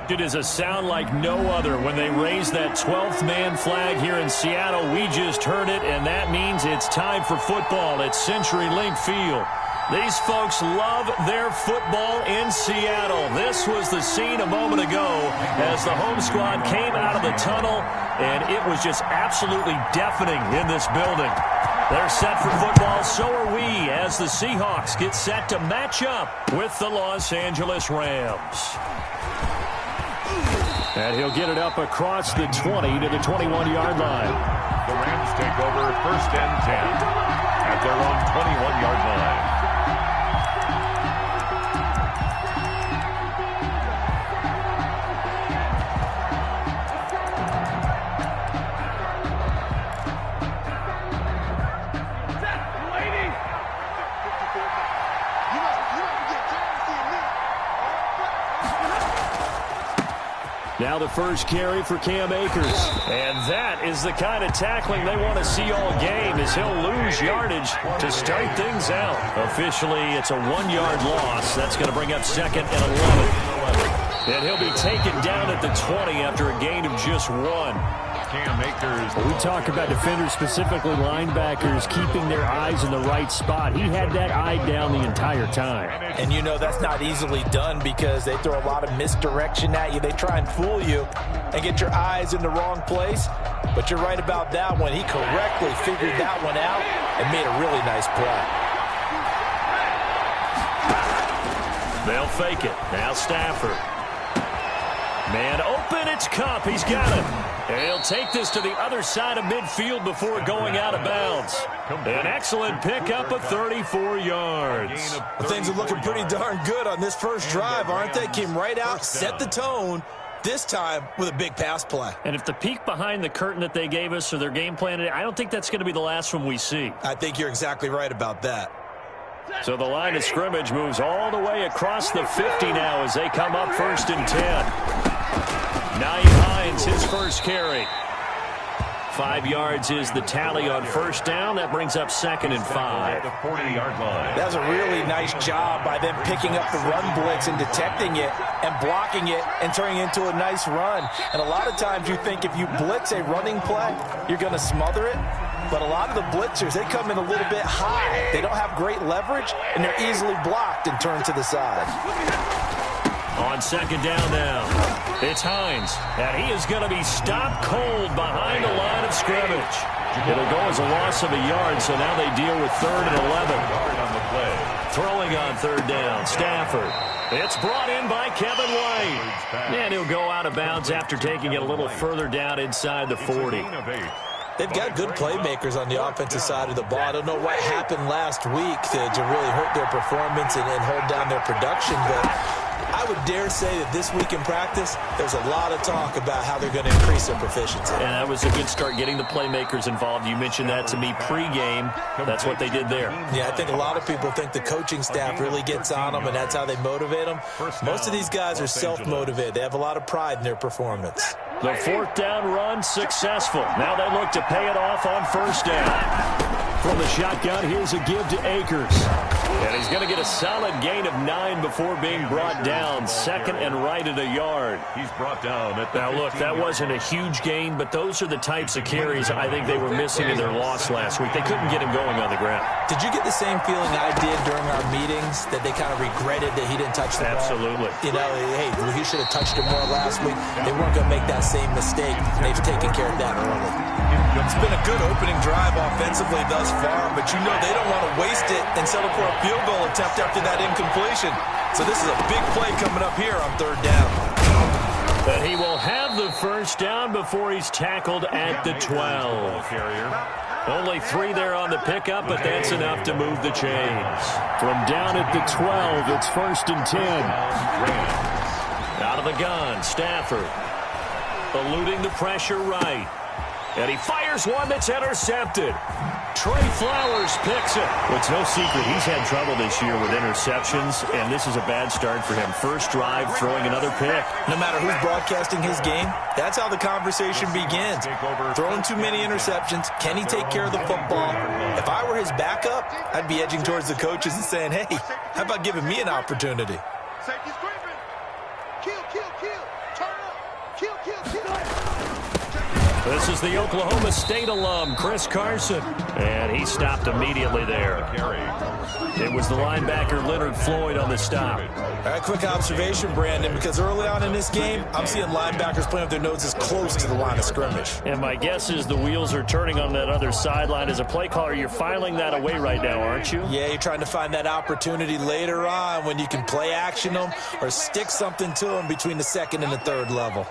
It is a sound like no other when they raise that 12th man flag here in Seattle. We just heard it, and that means it's time for football at CenturyLink Field. These folks love their football in Seattle. This was the scene a moment ago as the home squad came out of the tunnel, and it was just absolutely deafening in this building. They're set for football, so are we, as the Seahawks get set to match up with the Los Angeles Rams. And he'll get it up across the 20 to the 21-yard line. The Rams take over 1st and 10 at their own 21-yard line. Now the first carry for Cam Akers. And that is the kind of tackling they want to see all game, as he'll lose yardage to start things out. Officially, it's a 1-yard loss. That's going to bring up 2nd and 11. And he'll be taken down at the 20 after a gain of just 1. Cam Akers. We talk about defenders, specifically linebackers, keeping their eyes in the right spot. He had that eye down the entire time. And you know that's not easily done because they throw a lot of misdirection at you. They try and fool you and get your eyes in the wrong place. But you're right about that one. He correctly figured that one out and made a really nice play. They'll fake it. Now Stafford. Man open, it's Kupp. He's got it. And he'll take this to the other side of midfield before going out of bounds. An excellent pickup of 34 yards. Well, things are looking pretty darn good on this first drive, aren't they? Came right out, set the tone, this time with a big pass play. And if the peek behind the curtain that they gave us or their game plan, I don't think that's going to be the last one we see. I think you're exactly right about that. So the line of scrimmage moves all the way across the 50 now as they come up 1st and 10. Nyheim Hines, his first carry. 5 yards is the tally on 1st down. That brings up 2nd and 5. The 40-yard line. That was a really nice job by them picking up the run blitz and detecting it and blocking it and turning it into a nice run. And a lot of times you think if you blitz a running play, you're going to smother it. But a lot of the blitzers, they come in a little bit high. They don't have great leverage, and they're easily blocked and turned to the side. On 2nd down now, it's Hines, and he is going to be stopped cold behind the line of scrimmage. It'll go as a loss of a yard, so now they deal with 3rd and 11. On the play. Throwing on 3rd down, Stafford. It's brought in by Kevin White. And he'll go out of bounds after taking it a little further down inside the 40. They've got good playmakers on the offensive side of the ball. I don't know what happened last week to really hurt their performance and hold down their production, but I would dare say that this week in practice, there's a lot of talk about how they're going to increase their proficiency. And that was a good start, getting the playmakers involved. You mentioned that to me pregame. That's what they did there. Yeah, I think a lot of people think the coaching staff really gets on them, and that's how they motivate them. Most of these guys are self-motivated. They have a lot of pride in their performance. The 4th down run successful. Now they look to pay it off on 1st down. From the shotgun, here's a give to Akers. And he's going to get a solid gain of 9 before being brought down. 2nd and right at a yard. He's brought down at the Now, look, that wasn't a huge gain, but those are the types of carries I think they were missing in their loss last week. They couldn't get him going on the ground. Did you get the same feeling I did during our meetings, that they kind of regretted that he didn't touch the ball? Absolutely. You know, hey, he should have touched it more last week. They weren't going to make that same mistake, and they've taken care of that early. It's been a good opening drive offensively thus far, but you know they don't want to waste it and settle for a field goal attempt after that incompletion. So this is a big play coming up here on 3rd down. But he will have the 1st down before he's tackled at the 12. Only 3 there on the pickup, but that's enough to move the chains. From down at the 12, it's 1st and 10. Out of the gun, Stafford. Eluding the pressure right. And he fires one that's intercepted. Trey Flowers picks it. Well, it's no secret he's had trouble this year with interceptions, and this is a bad start for him. First drive, throwing another pick. No matter who's broadcasting his game, that's how the conversation begins. Throwing too many interceptions. Can he take care of the football? If I were his backup, I'd be edging towards the coaches and saying, hey, how about giving me an opportunity? Safety screaming. Kill. This is the Oklahoma State alum, Chris Carson. And he stopped immediately there. It was the linebacker, Leonard Floyd, on the stop. All right, quick observation, Brandon, because early on in this game, I'm seeing linebackers playing with their noses close to the line of scrimmage. And my guess is the wheels are turning on that other sideline. As a play caller, you're filing that away right now, aren't you? Yeah, you're trying to find that opportunity later on when you can play action them or stick something to them between the second and the third level.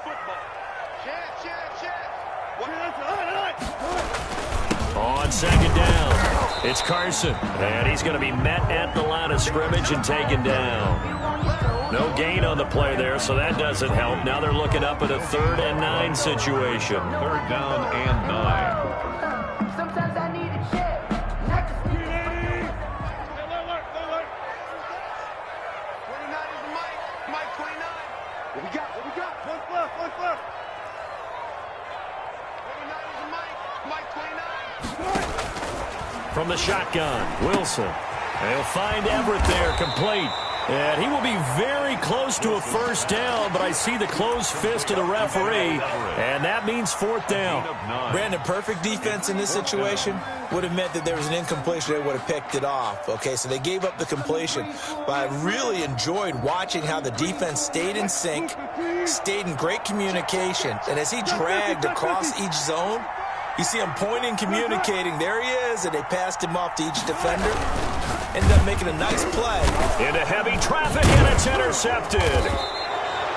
On second down, it's Carson. And he's going to be met at the line of scrimmage and taken down. No gain on the play there, so that doesn't help. Now they're looking up at a 3rd and 9 situation. 3rd down and 9. Sometimes I need a check. Not just 29 is the mic. Mike 29. What we got? One left. 29 is the mic. Mike 29. From the shotgun, Wilson. They'll find Everett there, complete. And he will be very close to a first down, but I see the closed fist of the referee, and that means 4th down. Brandon, perfect defense in this situation would have meant that there was an incompletion. They would have picked it off. Okay, so they gave up the completion. But I really enjoyed watching how the defense stayed in sync, stayed in great communication, and as he dragged across each zone, you see him pointing, communicating. There he is, and they passed him off to each defender. Ended up making a nice play. Into heavy traffic, and it's intercepted.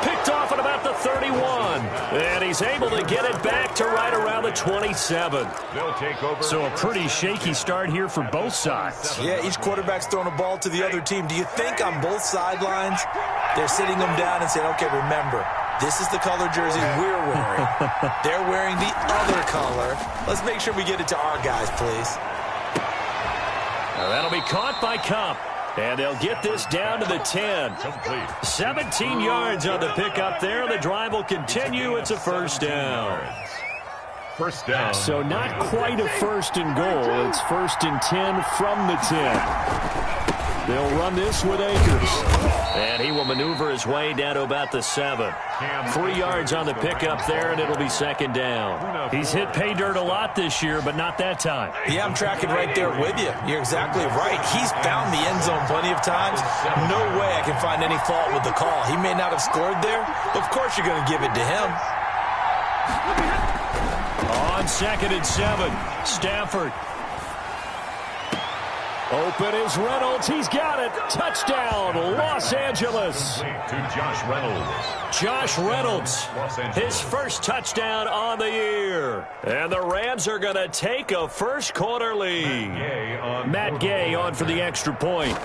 Picked off at about the 31. And he's able to get it back to right around the 27. They'll take over. So a pretty shaky start here for both sides. Yeah, each quarterback's throwing a ball to the other team. Do you think on both sidelines they're sitting them down and saying, okay, remember, this is the color jersey we're wearing. They're wearing the other color. Let's make sure we get it to our guys, please. Now that'll be caught by Cup. And they'll get this down to the 10. 17 yards on the pickup there. The drive will continue. It's a first down. First down. So not quite a 1st and goal. It's 1st and 10 from the 10. They'll run this with Akers. And he will maneuver his way down to about the 7. 3 yards on the pickup there, and it'll be 2nd down. He's hit pay dirt a lot this year, but not that time. Yeah, I'm tracking right there with you. You're exactly right. He's found the end zone plenty of times. No way I can find any fault with the call. He may not have scored there, but of course you're going to give it to him. On 2nd and 7, Stafford. Open is Reynolds. He's got it. Touchdown, Los Angeles. To Josh Reynolds. Josh Reynolds, his first touchdown on the year. And the Rams are going to take a first quarter lead. Matt Gay on for the extra point.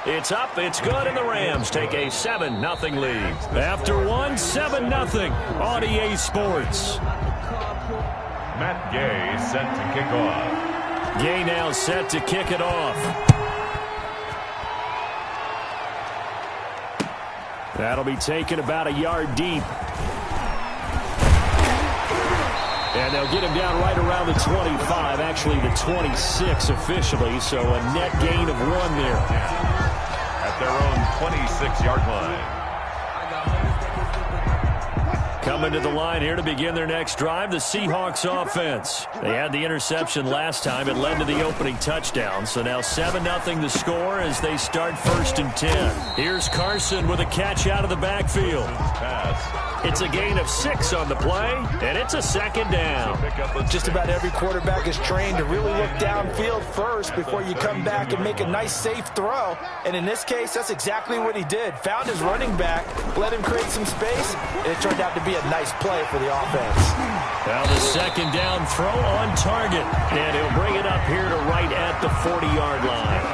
It's up, it's good, and the Rams take a 7-0 lead. After one, 7-0 on EA Sports. Matt Gay set to kick off. Gay now set to kick it off. That'll be taken about a yard deep. And they'll get him down right around the 25, actually the 26 officially, so a net gain of 1 there. At their own 26-yard line. Coming to the line here to begin their next drive, the Seahawks offense. They had the interception last time. It led to the opening touchdown. So now 7-0 the score as they start 1st and 10. Here's Carson with a catch out of the backfield. It's a gain of 6 on the play, and it's a 2nd down. Just about every quarterback is trained to really look downfield first before you come back and make a nice, safe throw. And in this case, that's exactly what he did. Found his running back, let him create some space, and it turned out to be a nice play for the offense. Now the 2nd down throw on target, and he'll bring it up here to right at the 40-yard line.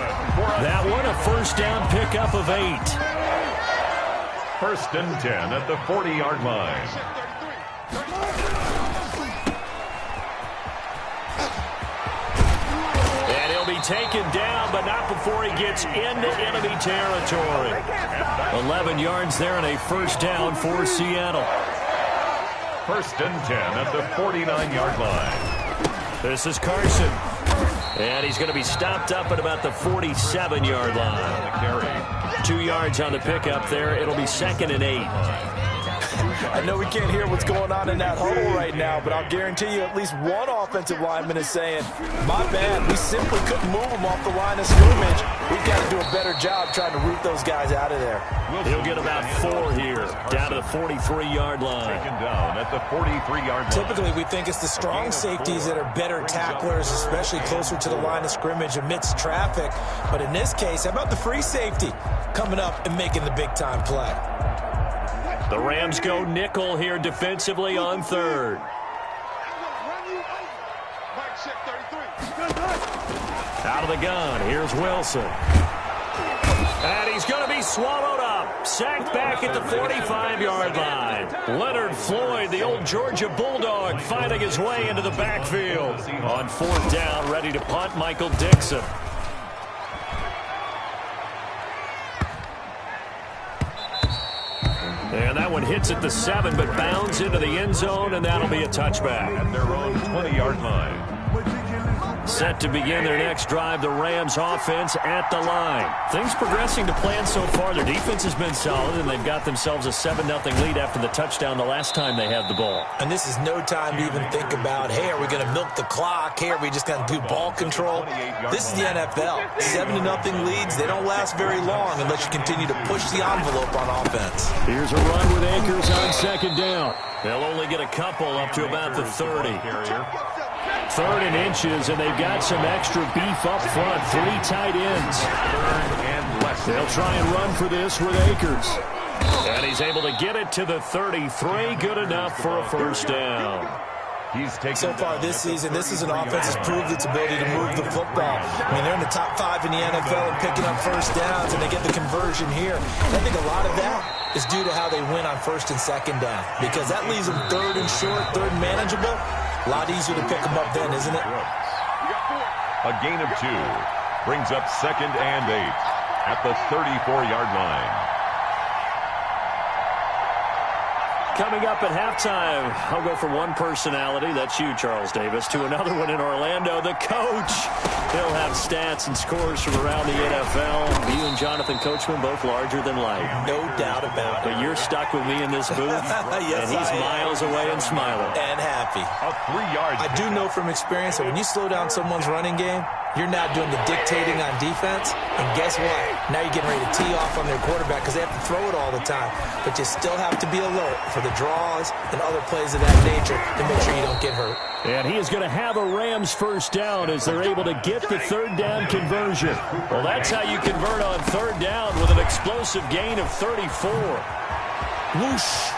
That one a first down pickup of 8. 1st and 10 at the 40-yard line. And he'll be taken down, but not before he gets into enemy territory. 11 yards there and a first down for Seattle. 1st and 10 at the 49-yard line. This is Carson. And he's going to be stopped up at about the 47-yard line. 2 yards on the pickup there. It'll be 2nd and 8. I know we can't hear what's going on in that huddle right now, but I'll guarantee you at least one offensive lineman is saying, my bad, we simply couldn't move them off the line of scrimmage. We've got to do a better job trying to root those guys out of there. He'll get about 4 here, down to the 43-yard line. Taken down at the 43-yard line. Typically, we think it's the strong safeties that are better tacklers, especially closer to the line of scrimmage amidst traffic. But in this case, how about the free safety coming up and making the big-time play? The Rams go nickel here defensively on third. Out of the gun, here's Wilson. And he's going to be swallowed up. Sacked back at the 45-yard line. Leonard Floyd, the old Georgia Bulldog, finding his way into the backfield. On 4th down, ready to punt, Michael Dixon. And that one hits at the 7, but bounds into the end zone, and that'll be a touchback. At their own 20-yard line. Set to begin their next drive, the Rams offense at the line. Things progressing to plan so far. Their defense has been solid, and they've got themselves a 7-0 lead after the touchdown the last time they had the ball. And this is no time to even think about, hey, are we going to milk the clock? Hey, are we just going to do ball control? This is the NFL. 7-0 leads, they don't last very long unless you continue to push the envelope on offense. Here's a run with Akers on 2nd down. They'll only get a couple up to about the 30. 3rd and inches, and they've got some extra beef up front. 3 tight ends. They'll try and run for this with Akers. And he's able to get it to the 33. Good enough for a 1st down. So far this season, this is an offense that's proved its ability to move the football. I mean, they're in the top 5 in the NFL and picking up 1st downs, and they get the conversion here. And I think a lot of that is due to how they win on 1st and 2nd down, because that leaves them 3rd and short, 3rd and manageable. A lot easier to pick them up then, isn't it? A gain of 2 brings up 2nd and 8 at the 34-yard line. Coming up at halftime, I'll go from one personality, that's you, Charles Davis, to another one in Orlando, the coach. He'll have stats and scores from around the NFL. You and Jonathan Coachman, both larger than life. No doubt about it. But you're stuck with me in this booth, yes, and he's miles away and smiling. And happy. A 3-yard. I do know from experience that when you slow down someone's running game, you're now doing the dictating on defense. And guess what? Now you're getting ready to tee off on their quarterback because they have to throw it all the time. But you still have to be alert for the draws and other plays of that nature to make sure you don't get hurt. And he is going to have a Rams 1st down as they're able to get the 3rd down conversion. Well, that's how you convert on 3rd down with an explosive gain of 34. Whoosh.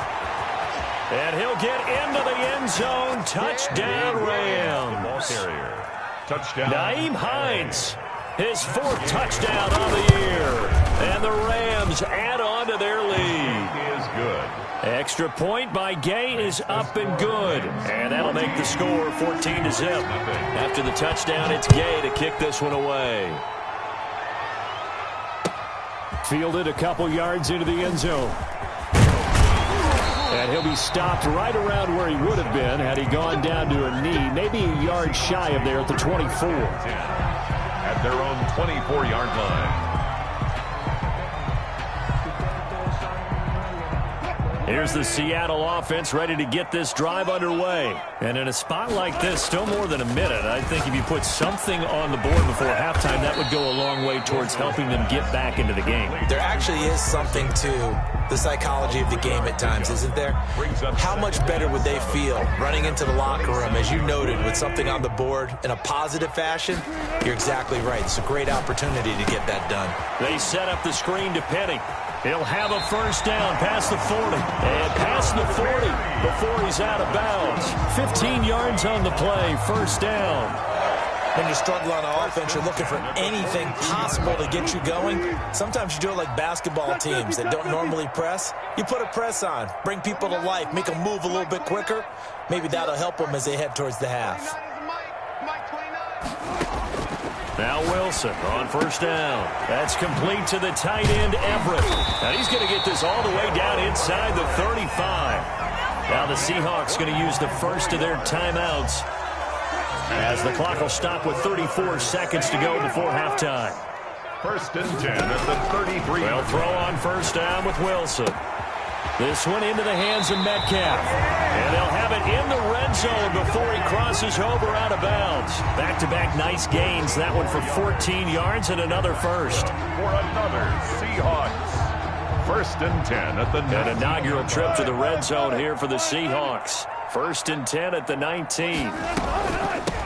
And he'll get into the end zone. Touchdown, Rams. Touchdown. Nyheim Hines, his 4th touchdown of the year. And the Rams add on to their lead. Is good. Extra point by Gay is up and good. And that'll make the score 14-0. After the touchdown, it's Gay to kick this one away. Fielded a couple yards into the end zone. And he'll be stopped right around where he would have been had he gone down to a knee, maybe a yard shy of there at the 24. At their own 24-yard line. Here's the Seattle offense ready to get this drive underway. And in a spot like this, still more than a minute, I think if you put something on the board before halftime, that would go a long way towards helping them get back into the game. There actually is something to the psychology of the game at times, isn't there? How much better would they feel running into the locker room, as you noted, with something on the board in a positive fashion? You're exactly right. It's a great opportunity to get that done. They set up the screen to Penny. He'll have a 1st down past the 40. And past the 40 before he's out of bounds. 15 yards on the play, 1st down. When you struggle on offense, you're looking for anything possible to get you going. Sometimes you do it like basketball teams that don't normally press. You put a press on, bring people to life, make them move a little bit quicker. Maybe that'll help them as they head towards the half. Now Wilson on 1st down. That's complete to the tight end, Everett. And he's going to get this all the way down inside the 35. Now the Seahawks going to use the first of their timeouts as the clock will stop with 34 seconds to go before halftime. 1st and 10 at the 33. They'll throw on 1st down with Wilson. This one into the hands of Metcalf. And they'll have it in the red zone before he crosses over out of bounds. Back-to-back nice gains. That one for 14 yards and another first. For another Seahawks. 1st and 10 at the 19. An inaugural trip to the red zone here for the Seahawks. 1st and 10 at the 19.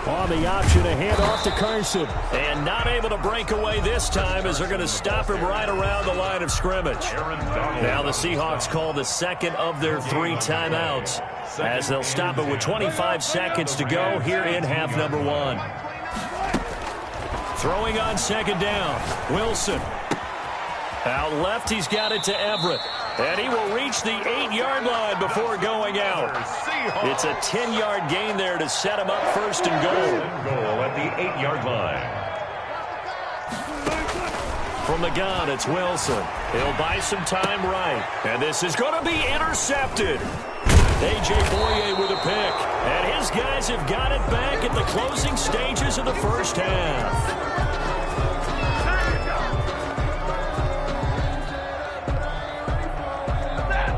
On the option, a handoff to Carson. And not able to break away this time as they're going to stop him right around the line of scrimmage. Now the Seahawks call the second of their 3 timeouts as they'll stop it with 25 seconds to go here in half number 1. Throwing on 2nd down, Wilson. Out left, he's got it to Everett. And he will reach the 8-yard line before going out. It's a 10-yard gain there to set him up 1st and goal. Goal at the 8-yard line. From the gun, it's Wilson. He'll buy some time right. And this is going to be intercepted. A.J. Boye with a pick. And his guys have got it back at the closing stages of the first half.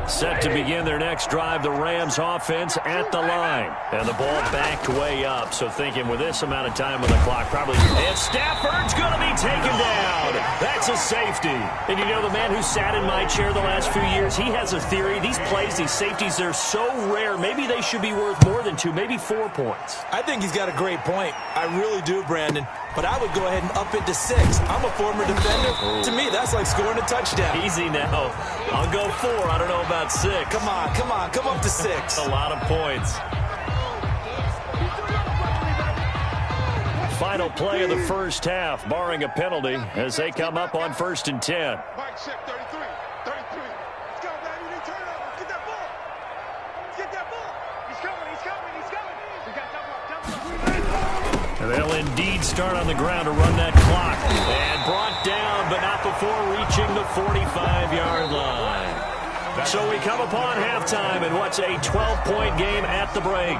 Set to begin their next drive, the Rams offense at the line. And the ball backed way up, so thinking with this amount of time on the clock, probably... And Stafford's going to be taken down. That's a safety. And you know, the man who sat in my chair the last few years, he has a theory. These plays, these safeties, they're so rare. Maybe they should be worth more than 2, maybe 4 points. I think he's got a great point. I really do, Brandon. But I would go ahead and up it to 6. I'm a former defender. To me, that's like scoring a touchdown. Easy now. I'll go 4. I don't know about 6. Come on. Come up to 6. A lot of points. Final play of the first half, barring a penalty, as they come up on 1st and 10. Mike check 33. 33. Let's go, baby. We turn over. Let's get that ball. Let's get that ball. He's coming. We got double up. And they'll indeed start on the ground to run that clock. And brought down, but not before reaching the 45-yard line. So we come upon halftime in what's a 12-point game at the break.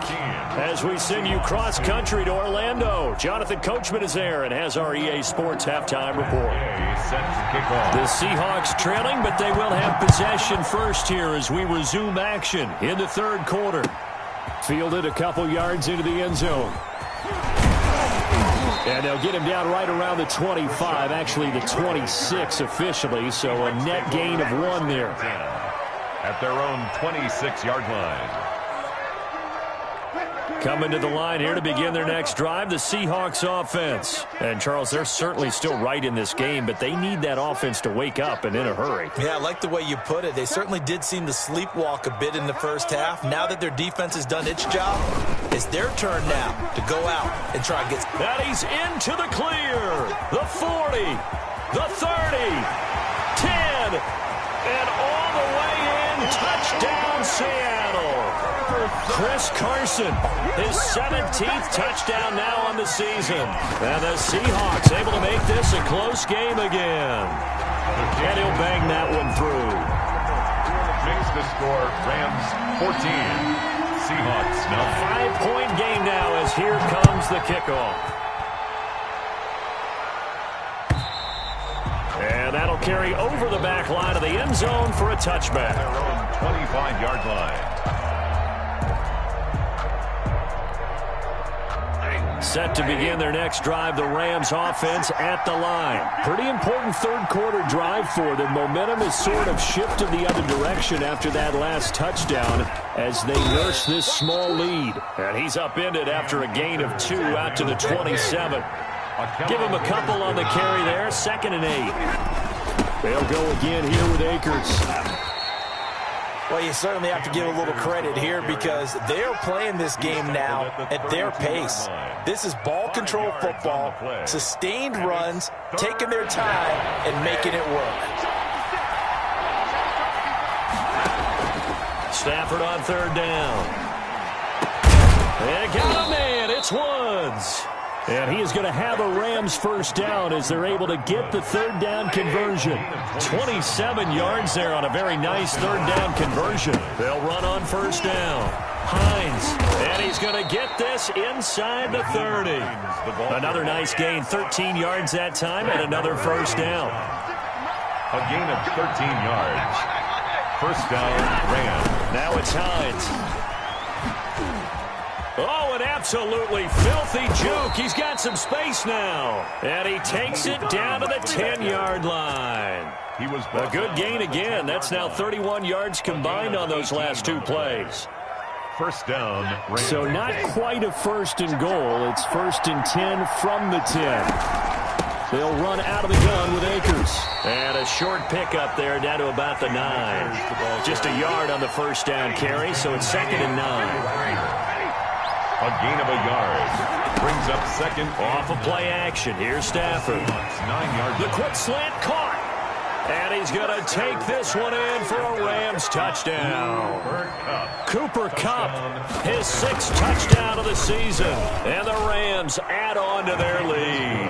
As we send you cross-country to Orlando, Jonathan Coachman is there and has our EA Sports halftime report. The Seahawks trailing, but they will have possession first here as we resume action in the 3rd quarter. Fielded a couple yards into the end zone. And they'll get him down right around the 25, actually the 26 officially, so a net gain of 1 there. At their own 26-yard line. Coming to the line here to begin their next drive, the Seahawks offense. And, Charles, they're certainly still right in this game, but they need that offense to wake up and in a hurry. Yeah, I like the way you put it. They certainly did seem to sleepwalk a bit in the first half. Now that their defense has done its job, it's their turn now to go out and try and get... That he's into the clear. The 40, the 30, 10, and all the way in. Touchdown, Seattle. Chris Carson, his 17th touchdown now on the season. And the Seahawks able to make this a close game again. And he'll bang that one through. Makes the score Rams 14. Seahawks A 5-point game now as here comes the kickoff. And that'll carry over the back line of the end zone for a touchback. Their own 25-yard line. Set to begin their next drive, the Rams offense at the line. Pretty important 3rd quarter drive for them. Momentum has sort of shifted the other direction after that last touchdown as they nurse this small lead. And he's upended after a gain of 2 out to the 27. Give him a couple on the carry there, 2nd and 8. They'll go again here with Akers. Well, you certainly have to give a little credit here because they're playing this game now at their pace. This is ball control football, sustained runs, taking their time and making it work. Stafford on 3rd down. And got a man, it's Woods. And he is going to have a Rams first down as they're able to get the 3rd down conversion. 27 yards there on a very nice 3rd down conversion. They'll run on 1st down. Hines, and he's going to get this inside the 30. Another nice gain, 13 yards that time, and another first down. A gain of 13 yards. First down, Rams. Now it's Hines. Oh, an absolutely filthy juke. He's got some space now. And he takes it down to the 10-yard line. He was a good gain again. That's now 31 yards combined on those last two plays. First down, Rams. So not quite a first and goal. It's first and 10 from the 10. They'll run out of the gun with Akers. And a short pickup there down to about the 9. Just a yard on the first down carry, so it's second and 9. A gain of a yard. Brings up second. Off of play action. Here's Stafford. 9 yards. The quick slant caught. And he's going to take this one in for a Rams touchdown. Cooper Kupp, his 6th touchdown of the season. And the Rams add on to their lead.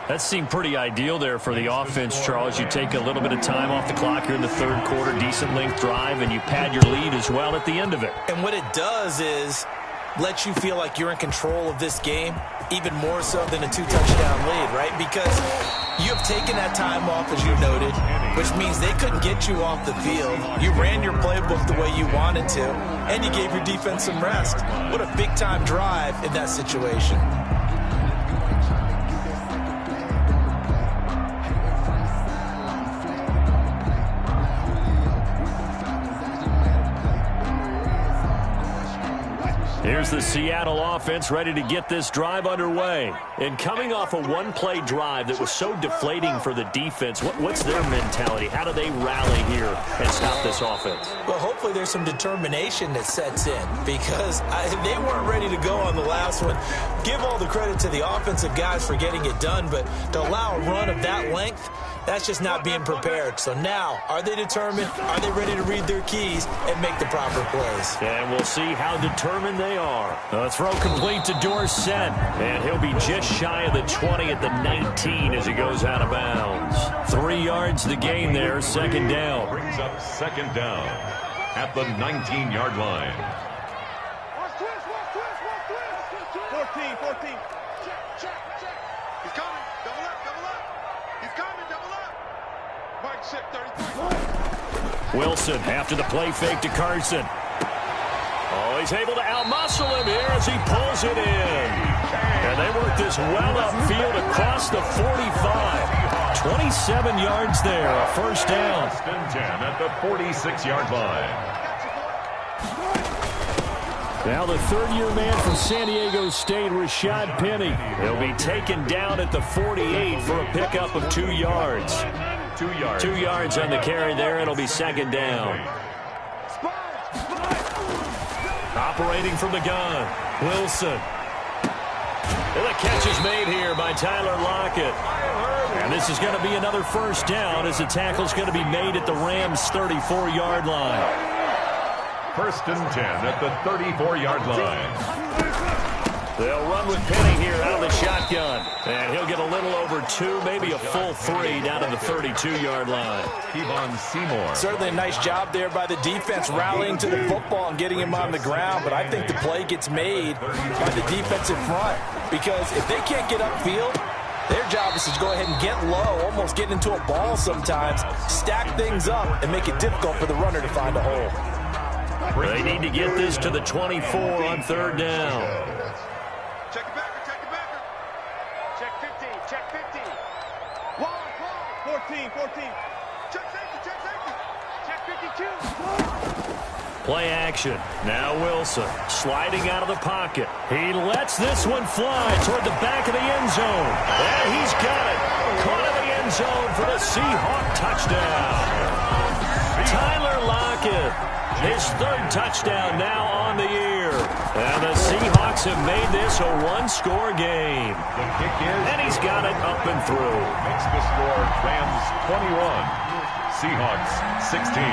That seemed pretty ideal there for the offense, Charles. You take a little bit of time off the clock here in the third quarter, decent length drive, and you pad your lead as well at the end of it. And what it does is let you feel like you're in control of this game, even more so than a 2-touchdown lead, right? Because you have taken that time off, as you noted, which means they couldn't get you off the field. You ran your playbook the way you wanted to, and you gave your defense some rest. What a big-time drive in that situation. Here's the Seattle offense ready to get this drive underway. And coming off a one-play drive that was so deflating for the defense, what's their mentality? How do they rally here and stop this offense? Well, hopefully there's some determination that sets in because they weren't ready to go on the last one. Give all the credit to the offensive guys for getting it done, but to allow a run of that length, that's just not being prepared. So now, are they determined? Are they ready to read their keys and make the proper plays? And we'll see how determined they are. The throw complete to Dorsett. And he'll be just shy of the 20 at the 19 as he goes out of bounds. 3 yards the gain there, second down. Brings up second down at the 19-yard line. Watch twist. 14. Check. He's coming. Double up. He's coming. Double up. Mike set 33. Wilson after the play fake to Carson. Oh, he's able to outmuscle him here as he pulls it in. And they work this well upfield across the 45. 27 yards there, a first down. First and 10 at the 46-yard line. Now the third-year man from San Diego State, Rashad Penny. He'll be taken down at the 48 for a pickup of 2 yards. 2 yards. 2 yards on the carry there. It'll be second down. Operating from the gun, Wilson. And the catch is made here by Tyler Lockett. And this is going to be another first down as the tackle's going to be made at the Rams' 34-yard line. First and 10 at the 34-yard line. They'll run with Penny here out of the shotgun. And he'll get a little over 2, maybe a full 3 down to the 32-yard line. Kevon Seymour. Certainly a nice job there by the defense rallying to the football and getting him on the ground. But I think the play gets made by the defensive front. Because if they can't get upfield, their job is to go ahead and get low, almost get into a ball sometimes, stack things up, and make it difficult for the runner to find a hole. They need to get this to the 24 on third down. Check it back. Check 15. Wall. 14. Check safety. Check 52. Play action. Now Wilson sliding out of the pocket. He lets this one fly toward the back of the end zone. And he's got it. Caught in the end zone for the Seahawk touchdown. Tyler Lockett, his 3rd touchdown now on the year. And the Seahawks have made this a one-score game. The kick is. And he's got it up and through. Makes the score Rams 21, Seahawks 16.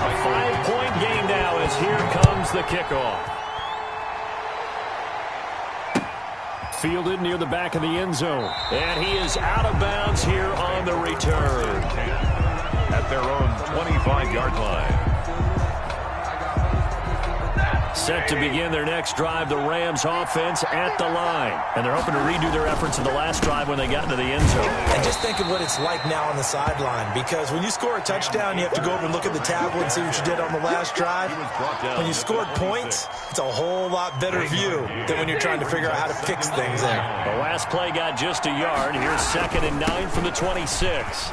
A 5-point game now as here comes the kickoff. Fielded near the back of the end zone. And he is out of bounds here on the return. At their own 25-yard line. Set to begin their next drive, the Rams offense at the line. And they're hoping to redo their efforts in the last drive when they got into the end zone. And just think of what it's like now on the sideline, because when you score a touchdown, you have to go over and look at the tablet and see what you did on the last drive. When you scored points, it's a whole lot better view than when you're trying to figure out how to fix things there. The last play got just a yard. Here's 2nd and 9 from the 26.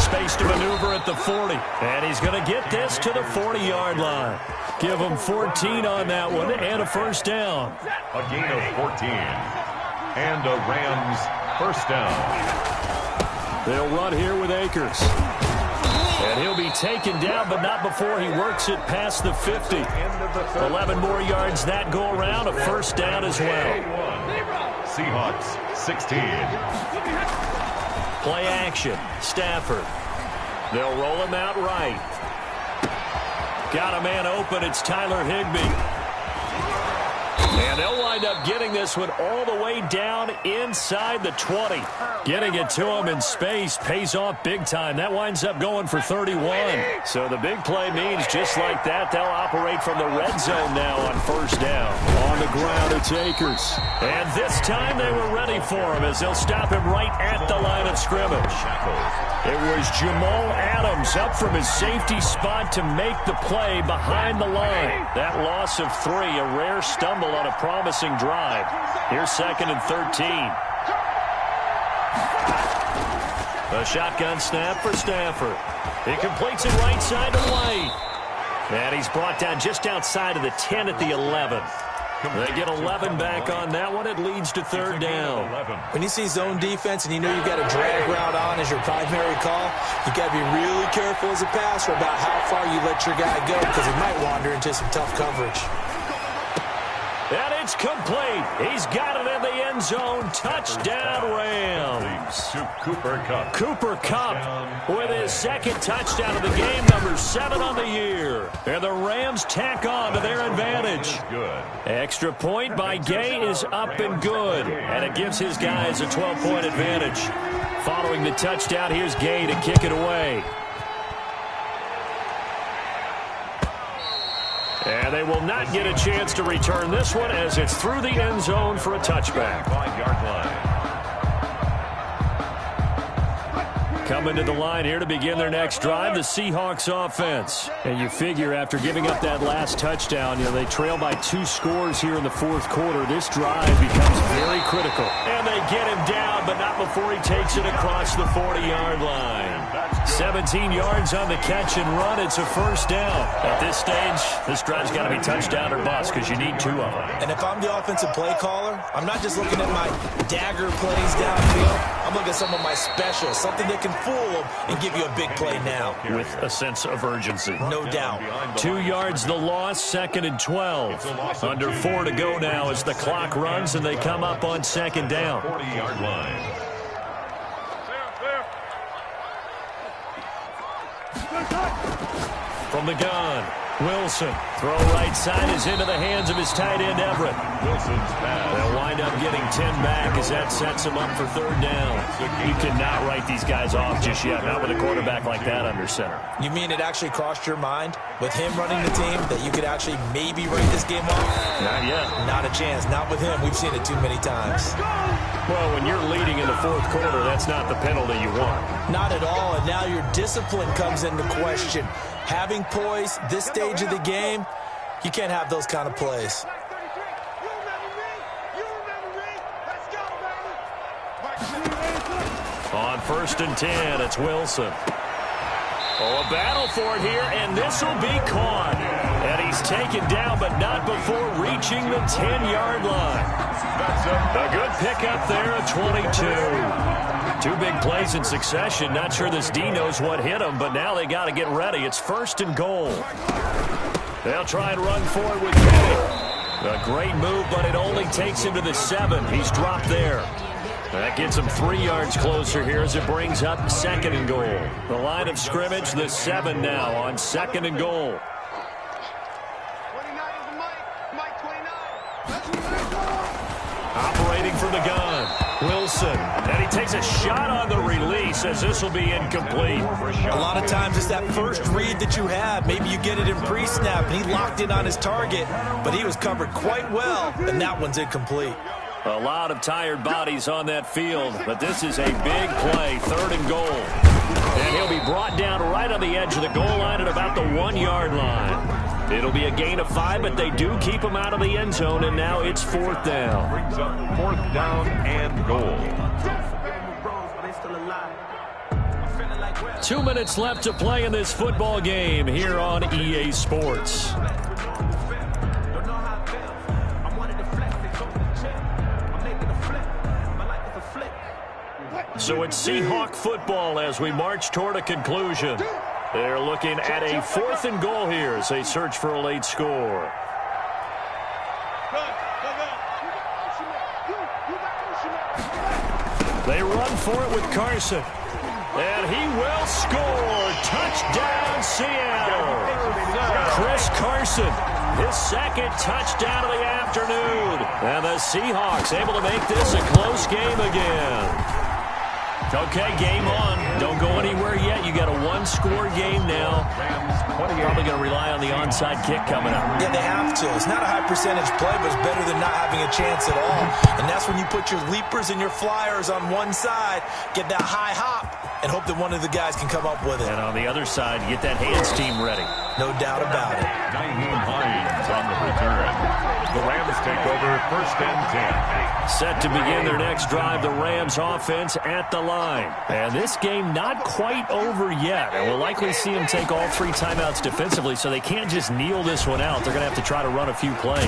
Space to maneuver at the 40. And he's going to get this to the 40-yard line. Give him 14 on that one and a first down. A gain of 14. And a Rams first down. They'll run here with Akers. And he'll be taken down, but not before he works it past the 50. 11 more yards that go around. A first down as well. Seahawks 16. Play action. Stafford. They'll roll him out right. Got a man open. It's Tyler Higbee. And they'll wind up getting this one all the way down inside the 20. Getting it to him in space pays off big time. That winds up going for 31. So the big play means just like that, they'll operate from the red zone now on first down. On the ground, it's Akers. And this time they were ready for him as they'll stop him right at the line of scrimmage. It was Jamal Adams up from his safety spot to make the play behind the line. That loss of 3, a rare stumble on a promising drive. Here's 2nd and 13. A shotgun snap for Stafford. He completes it right side to White. And he's brought down just outside of the 10 at the 11. They get 11 back on that one. It leads to 3rd down. When you see zone defense and you know you've got a drag route on as your primary call, you got to be really careful as a passer about how far you let your guy go, because he might wander into some tough coverage. And it's complete. He's got it in the end zone. Touchdown, Rams. Cooper Kupp. Cooper Kupp with his 2nd touchdown of the game, number 7 on the year. And the Rams tack on to their advantage. Good. Extra point by Gay is up and good. And it gives his guys a 12-point advantage. Following the touchdown, here's Gay to kick it away. And they will not get a chance to return this one as it's through the end zone for a touchback. 5-yard line. Coming to the line here to begin their next drive, the Seahawks offense. And you figure after giving up that last touchdown, they trail by 2 scores here in the 4th quarter. This drive becomes very critical. And they get him down, but not before he takes it across the 40-yard line. 17 yards on the catch and run. It's a first down. At this stage, this drive's got to be touchdown or bust because you need 2 of them. And if I'm the offensive play caller, I'm not just looking at my dagger plays downfield. I'm looking at some of my specials, something that can fool them and give you a big play now. With a sense of urgency. No doubt. 2 yards the loss, 2nd and 12. Under 4 to go now as the clock runs and they come up on 2nd down. 40-yard line. From the gun, Wilson. Throw right side is into the hands of his tight end, Everett. Wilson's pass. They'll wind up getting 10 back as that sets him up for 3rd down. You cannot write these guys off just yet, not with a quarterback like that under center. You mean it actually crossed your mind with him running the team that you could actually maybe write this game off? Not yet. Not a chance. Not with him. We've seen it too many times. Well, when you're leading in the 4th quarter, that's not the penalty you want. Not at all, and now your discipline comes into question. Having poise, this stage of the game, you can't have those kind of plays. On 1st and 10, it's Wilson. Oh, a battle for it here, and this will be caught. And he's taken down, but not before reaching the 10-yard line. A good pickup there at 22. 2 big plays in succession. Not sure this D knows what hit him, but now they got to get ready. It's 1st and goal. They'll try and run for it with Kenny. A great move, but it only takes him to the 7. He's dropped there. That gets him 3 yards closer here as it brings up 2nd and goal. The line of scrimmage, the 7 now on 2nd and goal. 29 is the Mike 29. Operating from the gun. Wilson Wilson. And he takes a shot on the release as this will be incomplete. A lot of times it's that first read that you have. Maybe you get it in pre-snap, and he locked in on his target, but he was covered quite well, and that one's incomplete. A lot of tired bodies on that field, but this is a big play, 3rd and goal. And he'll be brought down right on the edge of the goal line at about the 1-yard line. It'll be a gain of 5, but they do keep him out of the end zone, and now it's 4th down. Brings up 4th down and goal. 2 minutes left to play in this football game here on EA Sports. So it's Seahawk football as we march toward a conclusion. They're looking at a 4th and goal here as they search for a late score. They run for it with Carson. And he will score. Touchdown, Seattle. Chris Carson, his 2nd touchdown of the afternoon. And the Seahawks able to make this a close game again. Okay, game on. Don't go anywhere yet. You got a 1-score game now. Probably going to rely on the onside kick coming up. Yeah, they have to. It's not a high percentage play, but it's better than not having a chance at all. And that's when you put your leapers and your flyers on one side, get that high hop, and hope that one of the guys can come up with it. And on the other side, get that hands team ready. No doubt about it. Naheem Hines on the return. The Rams take over 1st and 10. Set to begin their next drive, the Rams offense at the line. And this game not quite over yet. And we'll likely see them take all 3 timeouts defensively, so they can't just kneel this one out. They're going to have to try to run a few plays.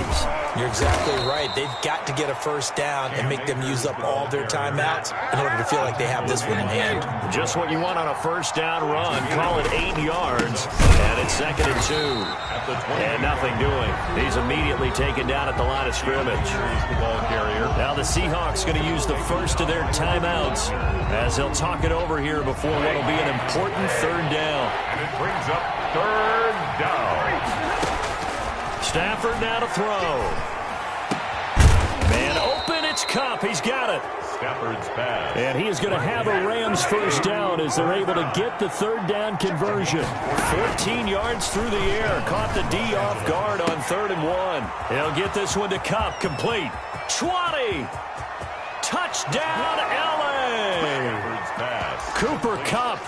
You're exactly right. They've got to get a 1st down and make them use up all their timeouts in order to feel like they have this one in hand. Just what you want on a 1st down run. Call it 8 yards. And it's 2nd and 2. And nothing doing. He's immediately taken down at the line of scrimmage. Now the Seahawks going to use the first of their timeouts as they'll talk it over here before what will be an important 3rd down. And it brings up 3rd down. Stafford now to throw. Man open, it's Kupp. He's got it. Stafford's pass. And he is going to have a Rams 1st down as they're able to get the 3rd down conversion. 14 yards through the air. Caught the D off guard on 3rd and 1. He'll get this one to Kupp. Complete. 20. Touchdown, L.A. Cooper Kupp,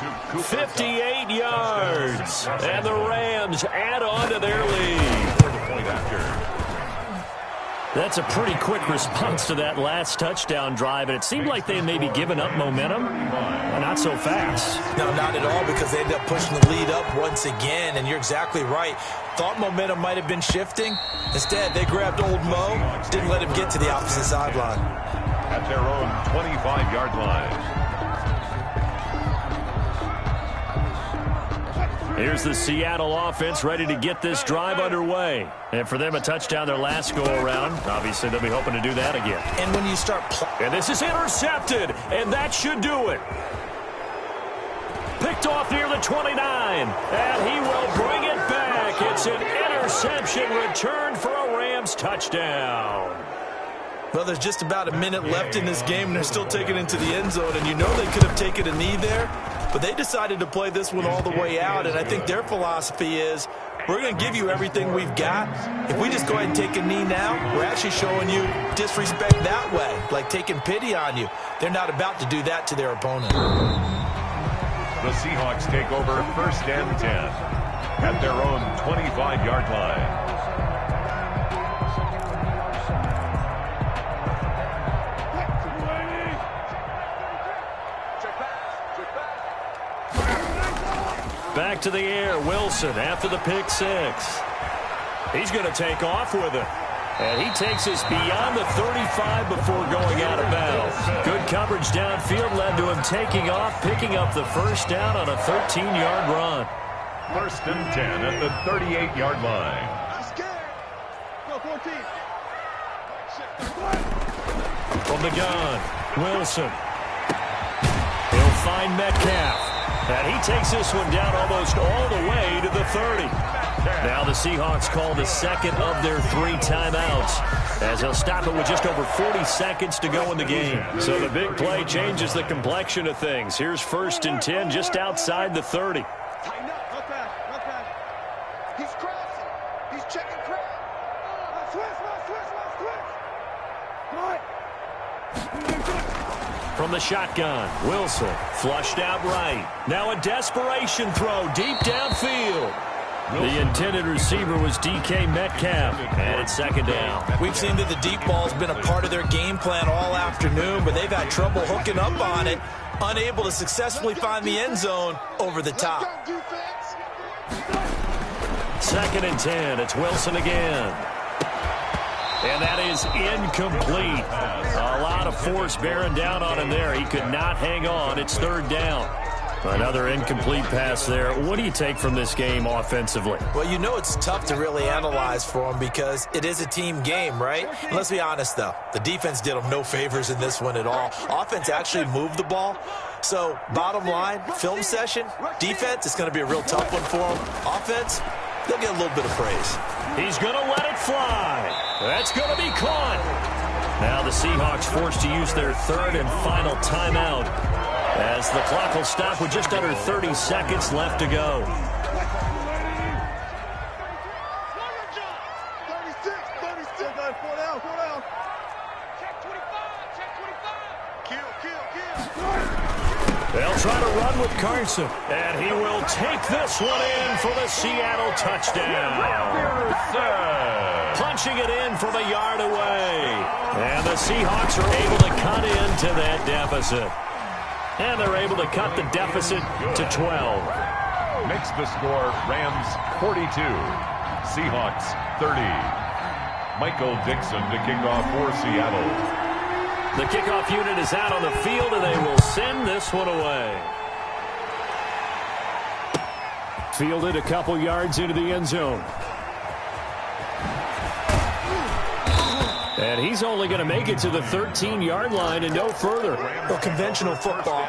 58 yards. And the Rams add on to their lead. That's a pretty quick response to that last touchdown drive, and it seemed like they may be giving up momentum. Not so fast. No, not at all, because they ended up pushing the lead up once again, and you're exactly right. Thought momentum might have been shifting. Instead, they grabbed old Mo, didn't let him get to the opposite sideline. At their own 25-yard line. Here's the Seattle offense ready to get this drive underway. And for them, a touchdown their last go-around. Obviously, they'll be hoping to do that again. And when you start... And this is intercepted, and that should do it. Picked off near the 29, and he will bring it back. It's an interception returned for a Rams touchdown. Well, there's just about a minute left in this game, and they're still taking it into the end zone. And you know they could have taken a knee there, but they decided to play this one all the way out. And I think their philosophy is, we're going to give you everything we've got. If we just go ahead and take a knee now, we're actually showing you disrespect that way, like taking pity on you. They're not about to do that to their opponent. The Seahawks take over 1st and 10 at their own 25-yard line. Back to the air, Wilson after the pick 6. He's going to take off with it. And he takes us beyond the 35 before going out of bounds. Good coverage downfield led to him taking off, picking up the 1st down on a 13-yard run. 1st and 10 at the 38-yard line. Go 14. From the gun, Wilson. He'll find Metcalf. And he takes this one down almost all the way to the 30. Now the Seahawks call the second of their 3 timeouts, as they'll stop it with just over 40 seconds to go in the game. So the big play changes the complexion of things. Here's 1st and 10 just outside the 30. Tighten up. No pass. No pass. He's crossing. He's checking crowd. From the shotgun, Wilson flushed out right. Now a desperation throw deep downfield. The intended receiver was DK Metcalf, and it's 2nd down. We've seen that the deep ball's been a part of their game plan all afternoon, but they've had trouble hooking up on it, unable to successfully find the end zone over the top. 2nd and 10. It's Wilson again. And that is incomplete. A lot of force bearing down on him there. He could not hang on. It's 3rd down. Another incomplete pass there. What do you take from this game offensively? Well, you know it's tough to really analyze for them because it is a team game, right? And let's be honest, though. The defense did them no favors in this one at all. Offense actually moved the ball. So, bottom line, film session, defense, it's going to be a real tough one for them. Offense, they'll get a little bit of praise. He's going to let it fly. That's going to be caught. Now the Seahawks forced to use their 3rd and final timeout, as the clock will stop with just under 30 seconds left to go. 36, 4 down. Check 25, check 25. Kill. They'll try to run with Carson, and he will take this one in for the Seattle touchdown. Punching it in from a yard away. And the Seahawks are able to cut into that deficit. And they're able to cut the deficit to 12. Makes the score Rams 42, Seahawks 30. Michael Dixon to kick off for Seattle. The kickoff unit is out on the field, and they will send this one away. Fielded a couple yards into the end zone. And he's only going to make it to the 13-yard line and no further. Well, conventional football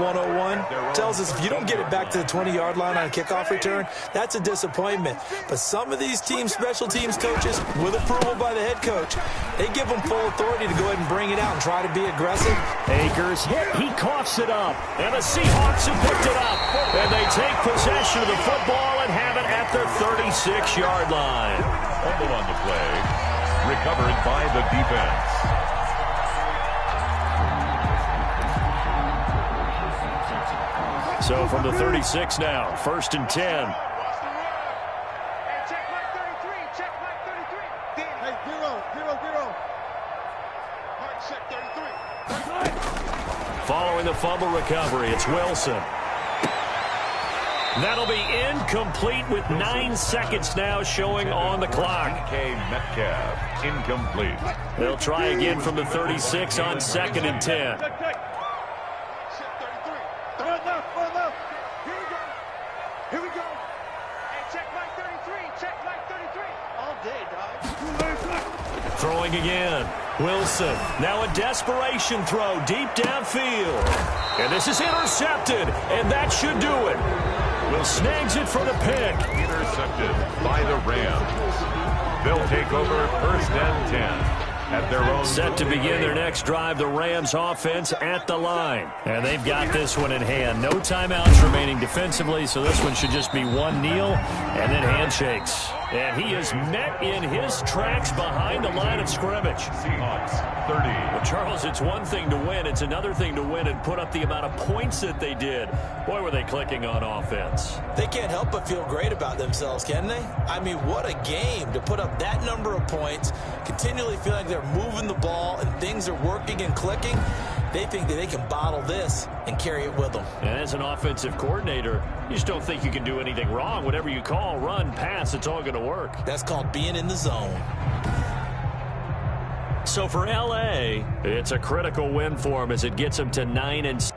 101, tells us if you don't get it back to the 20-yard line on a kickoff return, that's a disappointment. But some of these special teams coaches, with approval by the head coach, they give them full authority to go ahead and bring it out and try to be aggressive. Akers hit. He coughs it up. And the Seahawks have picked it up. And they take possession of the football and have it at their 36-yard line. Fumble on the play. Recovered by the defense. So from the 36 now, 1st and 10. Check Mike 33. Check Mike 33. Hey, 0. Mike, check 33. Following the fumble recovery, it's Wilson. That'll be incomplete with 9 seconds now showing on the clock. DK Metcalf, incomplete. They'll try again from the 36 on 2nd and 10. Check 33. Run left. Here we go. Hey, check Mike 33. Check Mike 33. All day, dog. Throwing again. Wilson. Now a desperation throw deep downfield. And this is intercepted. And that should do it. Will snags it for the pick. Intercepted by the Rams. They'll take over 1st and 10 at their own. Set to begin their next drive, the Rams offense at the line. And they've got this one in hand. No timeouts remaining defensively, so this one should just be one kneel and then handshakes. And he is met in his tracks behind the line of scrimmage. Seahawks 30. Well, Charles, it's one thing to win. It's another thing to win and put up the amount of points that they did. Boy, were they clicking on offense. They can't help but feel great about themselves, can they? I mean, what a game to put up that number of points, continually feel like they're moving the ball and things are working and clicking. They think that they can bottle this and carry it with them. And as an offensive coordinator, you just don't think you can do anything wrong. Whatever you call, run, pass, it's all going to work. That's called being in the zone. So for L.A., it's a critical win for them as it gets them to 9-6.